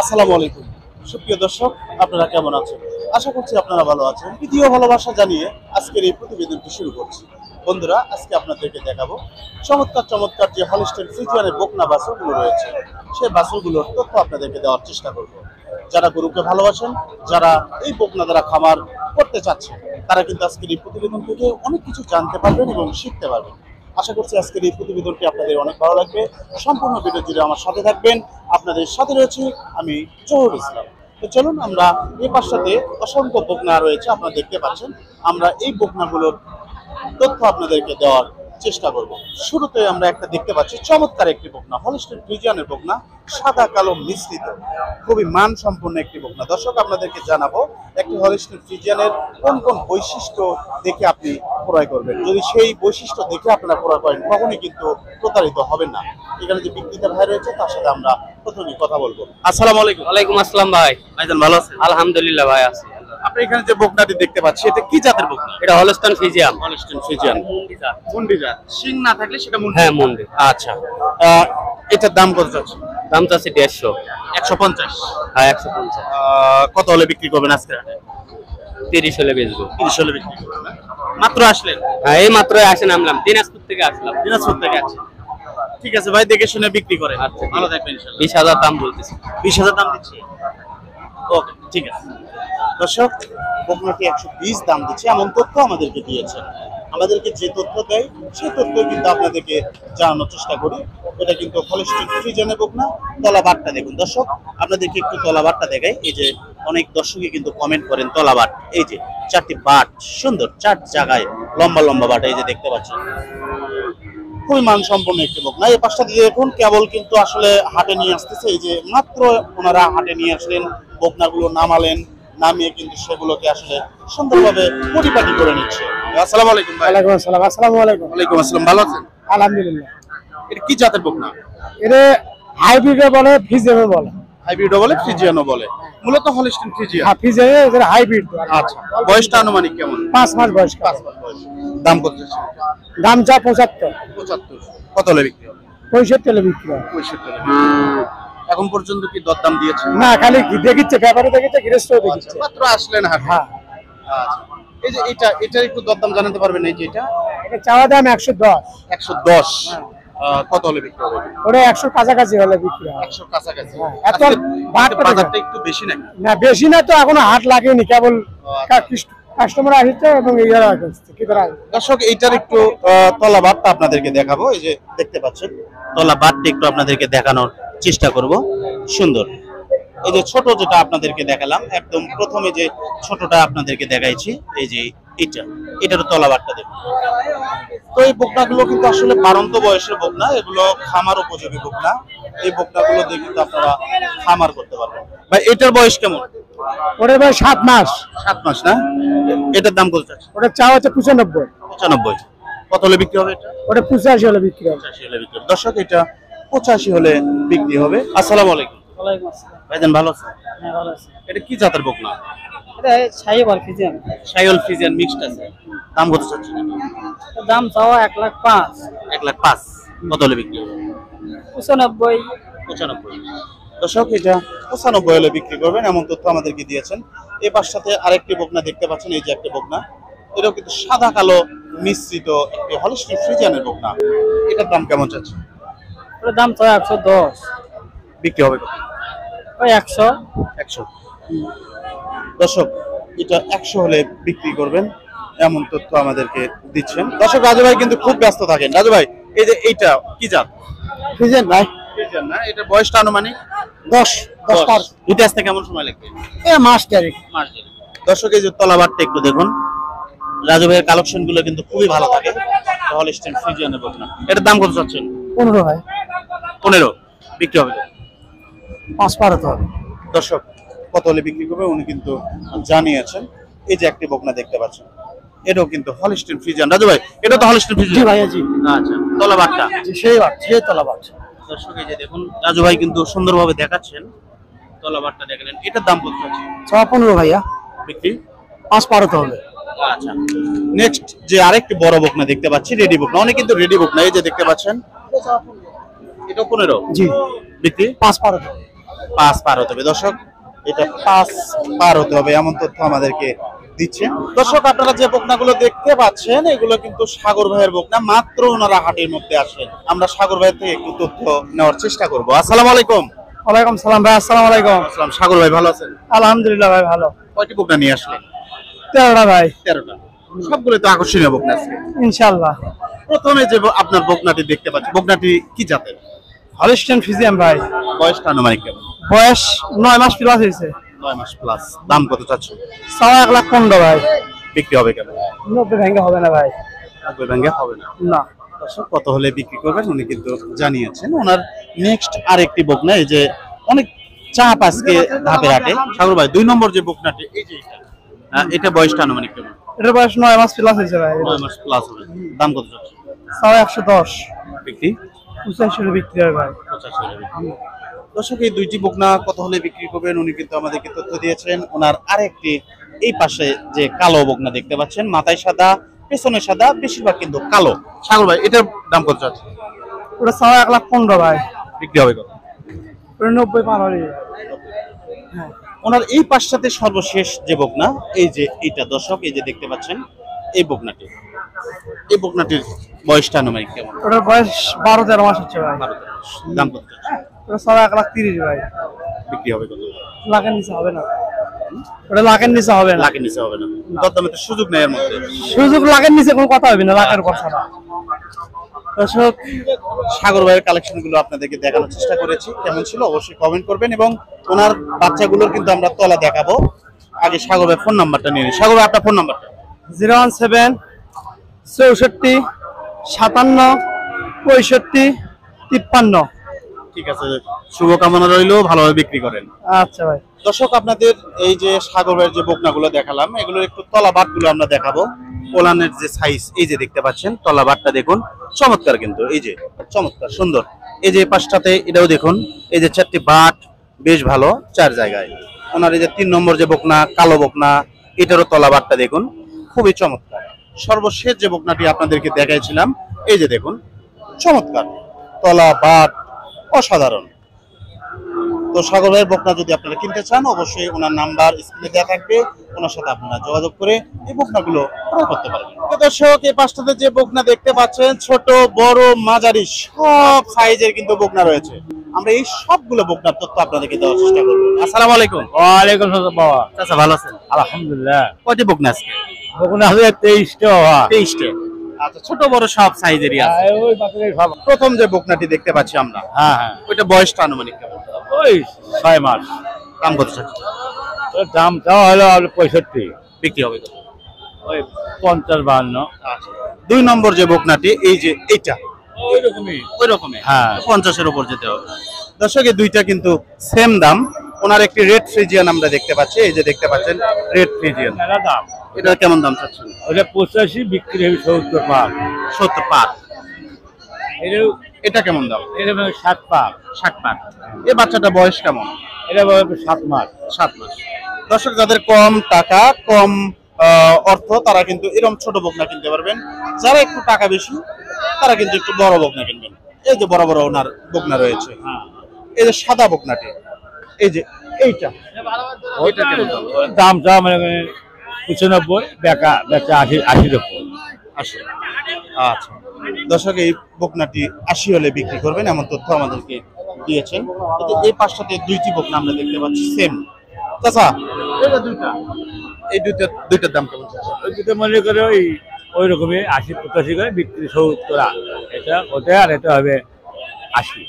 আসসালামু আলাইকুম সুপ্রিয় দর্শক, আপনারা কেমন আছেন? আশা করছি আপনারা ভালো আছেন। দ্বিতীয় ভালোবাসা জানিয়ে আজকের এই প্রতিবেদনটি শুরু করছি। বন্ধুরা, আজকে আপনাদেরকে দেখাবো চমৎকার চমৎকার যে হলিস্টাইন ফ্রিজিয়ানের বকনা বাছুরগুলো রয়েছে, সেই বাছুরগুলোর তথ্য আপনাদেরকে দেওয়ার চেষ্টা করব। যারা গরুকে ভালোবাসেন, যারা এই বকনা দ্বারা খামার করতে চাচ্ছেন, তারা কিন্তু আজকের এই প্রতিবেদন থেকে অনেক কিছু জানতে পারবেন এবং শিখতে পারবেন। আশা করছি আজকের এই প্রতিবেদনটি আপনাদের অনেক ভালো লাগবে। সম্পূর্ণ ভিডিও জুড়ে আমার সাথে থাকবেন। আপনাদের সাথে রয়েছে আমি জহুর ইসলাম। তো চলুন, আমরা এই পাশটাতে অসংখ্য বকনা রয়েছে, আপনারা দেখতে পাচ্ছেন। আমরা এই বকনাগুলোর তথ্য আপনাদেরকে দেওয়ার চেষ্টা করব। শুরুতে আমরা একটা দেখতে পাচ্ছি চমৎকার একটি বকনা, হলিস্টাইন ফ্রিজিয়ানের বকনা, সাদা কালো মিশ্রিত, খুবই মান সম্পন্ন একটি বকনা। দর্শক, আপনাদেরকে জানাবো একটি হলিস্টাইন ফ্রিজিয়ানের কোন কোন বৈশিষ্ট্য দেখে আপনি ক্রয় করবেন। যদি সেই বৈশিষ্ট্য দেখে আপনারা ক্রয় করেন, কখনোই কিন্তু প্রতারিত হবেন না। এখানে যে বিক্রেতা ভাই রয়েছে, তার সাথে আমরা প্রথমেই কথা বলবো। আসসালামু আলাইকুম। ওয়ালাইকুম আসসালাম ভাই। ভাইজান ভালো আছেন? আলহামদুলিল্লাহ ভাই আছি। আপনি এখানে যে বকনাটি দেখতে পাচ্ছি, এটা কি জাতের বকনা? এটা হলস্টাইন ফ্রিজিয়ান। হলিস্টাইন ফ্রিজিয়ান মুন্ডি জাত। শিং না থাকলে সেটা মুন্ডি। হ্যাঁ, মুন্ডি। আচ্ছা, এটার দাম কত যাচ্ছে? দাম চাচ্ছি 150। 150। হ্যাঁ, 150। কত হলে বিক্রি করবেন আজকে? 30 হলে বেচবো। 30 হলে বিক্রি করবেন না? মাত্র আসলেন? হ্যাঁ, এই মাত্র আসে নামলাম, দিনাজপুর থেকে আসলাম। দিনাজপুর থেকে আছে। ঠিক আছে ভাই, দেখে শুনে বিক্রি করেন। আচ্ছা, ভালো থাকবেন ইনশাআল্লাহ। 20,000 দাম বলতেছি। 20,000 দাম দিচ্ছি। ওকে, ঠিক আছে। দর্শক, বকনাটি 120 দাম দিচ্ছে, এমন তথ্য আমাদেরকে দিয়েছে। আমাদেরকে যে তথ্য দেয় সেই তথ্য কিন্তু আপনাদেরকে জানানোর চেষ্টা করি। এটা কিন্তু হলিস্টাইন ফ্রিজিয়ানের বকনা। তলাবাটটা দেখুন দর্শক, আপনাদেরকে একটু তলাবাটটা দেখাই। এই যে অনেক দর্শকই কিন্তু কমেন্ট করেন তলাবাট। এই যে 4টি বাট, সুন্দর 4 জায়গায় লম্বা লম্বা বাট, এই যে দেখতে পাচ্ছেন, খুবই মানসম্পন্ন একটি বকনা। এই পাশটা দিয়ে দেখুন, কেবল কিন্তু আসলে হাটে নিয়ে আসতেছে। এই যে মাত্র ওনারা হাটে নিয়ে আসলেন, বকনাগুলো নামালেন, নামিয়ে কিন্তু সেগুলোকে আসলে সুন্দরভাবে পরিপাটি করে নিচ্ছে। আসসালামু আলাইকুম ভাই। ওয়ালাইকুম আসসালাম। আসসালামু আলাইকুম। ওয়ালাইকুম আসসালাম, ভালো আছেন? আলহামদুলিল্লাহ। এটা কি জাতের বকনা? এটা হাইব্রিডে বলে, ফিজিয়ামে বলে। হাইব্রিডও বলে, ফ্রিজিয়ানও বলে। মূলত হলিস্টাইন ফ্রিজিয়ান। হ্যাঁ, ফিজিয়ামে এটা হাইব্রিড। আচ্ছা, বয়সটা আনুমানিক কেমন? 5 মাস বয়স। 5 মাস বয়স। দাম কত যাচ্ছে? দাম চা 75। 75। কত হলে বিক্রি হবে? 65 হলে বিক্রি হয়। 65 হলে বিক্রি হবে। এখন পর্যন্ত কি দরদাম দিয়েছে? না, খালি দেখিচ্ছে, ব্যাপারে দেখিচ্ছে, গৃহস্থ দেখিচ্ছে। মাত্র আসলেন হাট। হ্যাঁ। আচ্ছা, এই যে এটা একটু দরদাম জানাতে পারবেন? এই যে এটা চাওয়া দাম 110। 110। কত হলে বিক্রি হবে? ওটা 100 কাছাকাছি হলে বিক্রি হয়। 100 কাছাকাছি। হ্যাঁ, এত আজকে বাজারটা একটু বেশি নাকি? না, বেশি না তো, এখনো হাট লাগেনি, কেবল আচ্ছা। কাস্টমার আসছে এবং ইয়ারা আসছে কি করা। দর্শক, এইটার একটু তলাবাটটা আপনাদেরকে দেখাবো। এই যে দেখতে পাচ্ছেন, তলাবাটটা একটু আপনাদেরকে দেখানোর চেষ্টা করব। সুন্দর। এই যে ছোট যেটা আপনাদেরকে দেখালাম, একদম প্রথমে যে ছোটটা আপনাদেরকে দেখাইছি, এই যে এটারও তলাবাটটা দেখুন। তো এই বকনাগুলো কিন্তু আসলে বাড়ন্ত বয়সের বকনা, এগুলো খামার উপযোগী বকনা। এই বকনাগুলো দিয়ে কিন্তু আপনারা খামার করতে পারবেন। ভাই, এটার বয়স কেমন? ওটা ভাই 7 মাস। 7 মাস না? এটার দাম কত চাচ্ছেন? ওটা চাওয়া হচ্ছে 95। 95। কত হলে বিক্রি হবে এটা? ওটা 85 হলে বিক্রি হবে। 85 হলে বিক্রি হবে। দর্শক, এটা 85 হলে বিক্রি হবে। আসসালামু আলাইকুম। ওয়ালাইকুম আসসালাম। ভাইজান ভালো আছেন? হ্যাঁ, ভালো আছি। এটা কি জাতের বকনা? এটা সাইওয়াল ফিজিয়াম। শাইওয়াল ফ্রিজিয়ান মিক্সড আছে। দাম কত চাচ্ছেন? দাম চাওয়া 1,05,000। 1,05,000। কত হলে বিক্রি হবে? 95। 95। দর্শক, এটা 95 হলে বিক্রি করবেন, এমন তথ্য আমাদেরকে দিয়েছেন। এই পাশটাতে আরেকটি বকনা দেখতে পাচ্ছেন, এই যে একটা বকনা, এটাও কিন্তু সাদা কালো মিশ্রিত একটি হলিস্টাইন ফ্রিজিয়ানের বকনা। এটার দাম কেমন চাচ্ছে? ওটার দাম চাওয়া 110। বিক্রি হবে কত? ওই 100। 100। দর্শক, এটা 100 হলে বিক্রি করবেন, এমন তথ্য আমাদেরকে দিচ্ছেন। দর্শক, রাজু ভাই কিন্তু খুব ব্যস্ত থাকেন। রাজু ভাই, এই যে এইটা কি জাত? ফিজিয়াম ভাই। ফ্রিজিয়ান না? এটা বয়সটা আনুমানিক 10 পার। দুটো আসতে কেমন সময় লাগবে? এ মাস তারিখ। মাস দেড়। দর্শক, এই যে তলাবারটা একটু দেখুন। রাজু ভাইয়ের কালেকশন গুলো কিন্তু খুবই ভালো থাকে। হলিস্টাইন ফ্রিজিয়ানের বকনা। এটার দাম কত চাচ্ছেন? 15 ভাই। 15 বিক্রি হবে। 5 পার হতে হবে। দর্শক, কত হলে বিক্রি করবে উনি কিন্তু জানিয়েছেন। এই যে একটি বকনা দেখতে পাচ্ছেন, এটাও কিন্তু হলিস্টাইন ফ্রিজিয়ান। রাজু ভাই, এটা তো হলিস্টাইন জি ফ্রিজিয়ান। ভাইয়া, জি। আচ্ছা, তলাবারটা। জি, সেই বাট, সেই তলাবাট। দর্শক, এই যে দেখুন, রাজু ভাই কিন্তু সুন্দরভাবে দেখাচ্ছেন। তলাবারটা দেখলেন। এটার দাম কত আছে? চাওয়া 15 ভাইয়া। বিক্রি 5 পার হতে হবে। আচ্ছা, নেক্সট যে আরেকটি বড় বকনা দেখতে পাচ্ছি, রেডি বকনা। অনেক কিন্তু রেডি বকনা, এই যে দেখতে পাচ্ছেন, এটা 15। জি। বিক্রি পাঁচ পার হতে হবে। 5 পার হতে হবে দর্শক, এটা 5 পার হতে হবে এমন তথ্য আমাদেরকে দিচ্ছে। দর্শক আপনারা যে বকনাগুলো দেখতে পাচ্ছেন এগুলো কিন্তু সাগর ভাইয়ের বকনা, মাত্র ওনারা হাটের মধ্যে আসলেন। আমরা সাগর ভাইয়ের থেকে একটু তথ্য নেওয়ার চেষ্টা করব। আসসালামু আলাইকুম। ওয়ালাইকুম সালাম ভাই। আসসালামু আলাইকুম। আসসালাম। সাগর ভাই ভালো আছেন? আলহামদুলিল্লাহ ভাই ভালো। কয়টি বকনা নিয়ে আসলেন? 13টা ভাই। 13টা। সবগুলো তো আকর্ষণীয় বকনা আছে ইনশাআল্লাহ। প্রথমে যে আপনার বকনাটি দেখতে পাচ্ছি, বকনাটি কি জাতের? হলিস্টিয়ান ফ্রিজিয়ান ভাই। বয়সটা আনুমানিক কেমন? বয়স 9 মাস প্লাস হয়েছে। 9 মাস প্লাস। দাম কত চাচ্ছ? 1,15,000 ভাই। বিক্রি হবে কেমন? 90 ভেঙে হবে না ভাই। 90 ভাঙ্গে হবে না। না। দর্শক কত হলে বিক্রি করবেন উনি কিন্তু জানিয়েছেন। ওনার নেক্সট আরেকটি বকনা, এই যে অনেক চাপ আজকে ধাপের হাটে। সাগর ভাই 2 নম্বর যে বকনাটি, এই যে এটা বয়সটা আনুমানিক কেমন? এটার বয়স 9 মাস প্লাস হয়েছে ভাই। 9 মাস প্লাস হবে। দাম কত চাচ্ছ? 110। বিক্রি 85 বিক্রি হয় ভাই। 85 হলে বিক্রি। দর্শক এই দুইটি বকনা কত হলে বিক্রি করবেন উনি কিন্তু আমাদেরকে তথ্য দিয়েছেন। ওনার আরেকটি এই পাশে যে কালো বকনা দেখতে পাচ্ছেন, মাথায় সাদা পেছনে সাদা, বেশিরভাগ কিন্তু কালো। সাগর ভাই এটার দাম কত চাচ্ছে? ওটা 1,15,000 ভাই। বিক্রি হবে কত? ওটা 90 পার হবে। ওনার এই পাশটাতে সর্বশেষ যে বকনা, এই যে এইটা দর্শক, এই যে দেখতে পাচ্ছেন এই বকনাটি, এই বকনাটির বয়সটা আনুমানিক কেমন? ওটার বয়স 12-13 মাস হচ্ছে ভাই। দাম কত চাচ্ছে? ওটা 1,30,000 ভাই। বিক্রি হবে কত? লাখের নিচে হবে না। ওটা লাখের নিচে হবে না। লাখের নিচে হবে না। দরদামে তো সুযোগ নেই এর মধ্যে। সুযোগ লাখের নিচে কোনো কথা হবে না, লাখের কথা না। দর্শক সাগর ভাইয়ের কালেকশন গুলো আপনাদেরকে দেখানোর চেষ্টা করেছি, কেমন ছিল অবশ্যই কমেন্ট করবেন এবং ওনার বাচ্চাগুলোর কিন্তু আমরা তলা দেখাবো। আগে সাগর ভাই ফোন নাম্বারটা নিয়ে নিই। সাগর ভাই আপনার ফোন নাম্বারটা? 017 64 57 65 53। ঠিক আছে, শুভকামনা রইলো, ভালোভাবে বিক্রি করেন। আচ্ছা ভাই। দর্শক আপনাদের এই যে সাগর ভাইয়ের যে বকনাগুলো দেখালাম, এগুলোর একটু তলা বাটগুলো আমরা দেখাবো। ওলানের যে সাইজ, এই যে দেখতে পাচ্ছেন তলা বাটটা দেখুন, চমৎকার কিন্তু, এই যে চমৎকার সুন্দর। এই যে পাশটাতে এটাও দেখুন, এই যে 4টি বাট বেশ ভালো 4 জায়গায়। ওনার এই যে 3 নম্বর যে বকনা, কালো বকনা, এটারও তলা বাটটা দেখুন, খুবই চমৎকার। সর্বশেষ যে বকনাটি আপনাদেরকে দেখাইছিলাম, এই যে দেখুন চমৎকার তলা বাট, অসাধারণ। তো সাগর ভাইয়ের বকনা যদি আপনারা কিনতে চান অবশ্যই ওনার নাম্বার স্ক্রিনে দেওয়া থাকবে, ওনার সাথে আপনারা যোগাযোগ করে এই বকনাগুলো ক্রয় করতে পারবেন। তো দর্শক এই পাশটাতে যে বকনা দেখতে পাচ্ছেন, ছোট বড় মাঝারি সব সাইজের কিন্তু বকনা রয়েছে। আমরা এই সবগুলো বকনার তথ্য আপনাদেরকে দেওয়ার চেষ্টা করবো। আসসালামু আলাইকুম। ওয়ালাইকুম আসসালাম বাবা। আচ্ছা ভালো আছেন? আলহামদুলিল্লাহ। কয়টি বকনা আজকে? ওখানে আছে 23টা বাবা। 23টা। আচ্ছা, ছোট বড় সব সাইজেরই আছে। ওই বাকিরা সব। প্রথম যে বকনাটি দেখতে পাচ্ছি আমরা, হ্যাঁ হ্যাঁ। ওইটা বয়সটা আনুমানিক কেমন? ওই 6 মাস। দাম কত চাচ্ছেন? ওর দাম চাওয়া হলো 65। বিক্রি হবে কত? ওই 50-52। আচ্ছা, 2 নম্বর যে বকনাটি, এই যে এইটা ওই রকমই। ওই রকমের, হ্যাঁ। 50-এর উপর যেতে হবে। দর্শক এই দুইটা কিন্তু সেম দাম। ওনার একটি রেড ফ্রিজিয়ান আমরা দেখতে পাচ্ছি, এই যে দেখতে পাচ্ছেন রেড ফ্রিজিয়ান। মেলা দাম। এটা কেমন দাম চাচ্ছেন? ওটা 85 বিক্রি হবে 70 পার। 70 পার। এটা কেমন দাম? এটা 7 পার। 60 পার। এই বাচ্চাটা বয়স কেমন? এটা 7 মাস। 7 মাস। দর্শক যাদের কম টাকা, কম অর্থ, তারা কিন্তু এরকম ছোট বকনা কিনতে পারবেন। যারা একটু টাকা বেশি, তারা কিন্তু একটু বড় বকনা কিনবেন। এই যে বড় বড় ওনার বকনা রয়েছে, এই যে সাদা বকনাটি, এই যে এইটা, ওইটা কেমন দাম? দাম চা মানে 95, বেচা 80 উপর। 80। আচ্ছা, দর্শক এই বকনাটি 80 হলে বিক্রি করবেন এমন তথ্য আমাদেরকে দিয়েছেন। এই পাশটাতে 2টি বকনা আমরা দেখতে পাচ্ছি সেম। চাচা এটা দুইটা, এই দুইটার দাম কেমন? ওই দুটো মনে করে ওই রকমই 80-85 করে বিক্রি 70। এটা ওটা আর এটা হবে 80।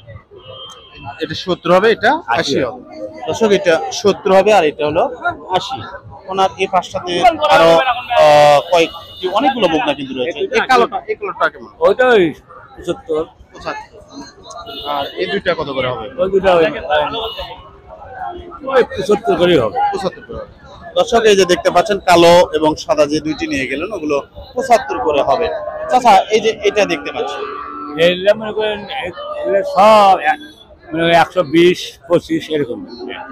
এটা 70 হবে, এটা 80 হবে। দর্শক এটা 70 হবে আর এটা হলো 80। ওনার এই পাশটাতে আরো কয়েকটি অনেকগুলো বকনা কিন্তু রয়েছে। এই কালোটা কেমন? ওইটা ওই 75। 75। আর এই দুইটা কত করে হবে? ওই দুটো ওই 75 করেই হবে। 75 করে। দর্শক এই যে দেখতে পাচ্ছেন কালো এবং সাদা যে দুইটি নিয়ে গেলেন, ওগুলো 75 করে হবে। চাচা এই যে এটা দেখতে পাচ্ছেন, এগুলো মনে করেন সব মানে 120-25 এরকম।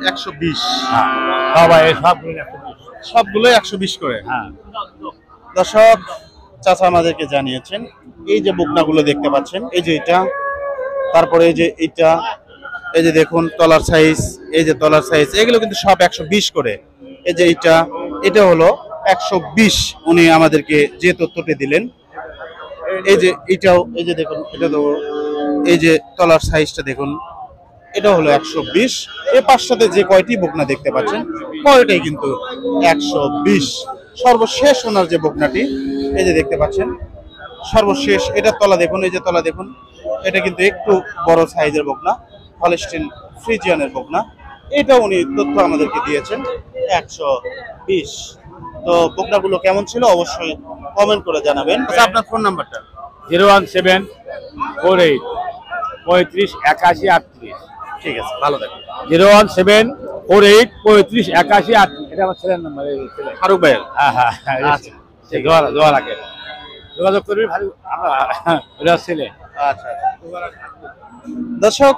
120। হ্যাঁ, সবাই সবগুলো 120। সবগুলো 120 করে। হ্যাঁ। দর্শক চাচা আমাদেরকে জানিয়েছেন এই যে বকনাগুলো দেখতে পাচ্ছেন, এই যে এটা, তারপরে এই যে এটা, এই যে দেখুন তলার সাইজ, এই যে তলার সাইজ, এগুলো কিন্তু সব 120 করে। এই যে এটা হলো 120, উনি আমাদেরকে যে তথ্যটি দিলেন। এই যে এটাও, এই যে দেখুন এটা তো, এই যে তলার সাইজটা দেখুন, এটা হলো 120। এর পাশটাতে যে কয়টি বকনা দেখতে পাচ্ছেন কয়টাই কিন্তু 120। সর্বশেষ ওনার যে বকনাটি এই যে দেখতে পাচ্ছেন, সর্বশেষ এটা তলা দেখুন, এই যে তলা দেখুন, এটা কিন্তু একটু বড় সাইজের বকনা, হলস্টিন ফ্রিজিয়ানের বকনা। এটা উনি তথ্য আমাদেরকে দিয়েছেন 120। তো বকনাগুলো কেমন ছিল অবশ্যই কমেন্ট করে জানাবেন। আচ্ছা, আপনার ফোন নাম্বারটা? 01748 35 81 38। ঠিক আছে, ভালো থাকবেন। 01748 35 81 38। এটা আমার ছেলের নাম্বার। এই ছেলে ফারুক ভাইয়ের। হ্যাঁ হ্যাঁ হ্যাঁ, আচ্ছা, ঠিক জোয়ার আগে যোগাযোগ করবি ভাই, আমরা এটা ছেলে। আচ্ছা আচ্ছা। দর্শক,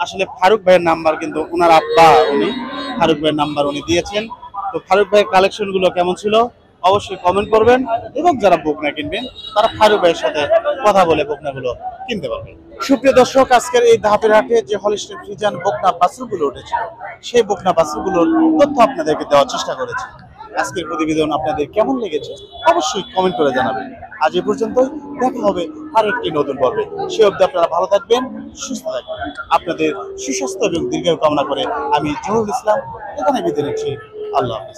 আসলে ফারুক ভাইয়ের নাম্বার কিন্তু ওনার আব্বা, উনি ফারুক ভাইয়ের নাম্বার উনি দিয়েছেন। তো ফারুক ভাইয়ের কালেকশন গুলো কেমন ছিল অবশ্যই কমেন্ট করবেন, এবং যারা বকনা কিনবেন তারা ফারুক ভাইয়ের সাথে কথা বলে বকনাগুলো কিনতে পারবেন। সুপ্রিয় দর্শক, আজকের এই ধাপের হাটে যে হলস্টিন ফ্রিজিয়ান বকনা বাছুরগুলো উঠেছিল, সেই বকনা বাছুরগুলোর তথ্য আপনাদেরকে দেওয়ার চেষ্টা করেছি। আজকের প্রতিবেদন আপনাদের কেমন লেগেছে অবশ্যই কমেন্ট করে জানাবেন। আজ এ পর্যন্তই, দেখা হবে আরেকটি নতুন পর্বে। সে অবধি আপনারা ভালো থাকবেন, সুস্থ থাকবেন। আপনাদের সুস্বাস্থ্য এবং দীর্ঘায়ু কামনা করে আমি জহুরুল ইসলাম এখানে বিদায় নিচ্ছি। আল্লাহ হাফেজ।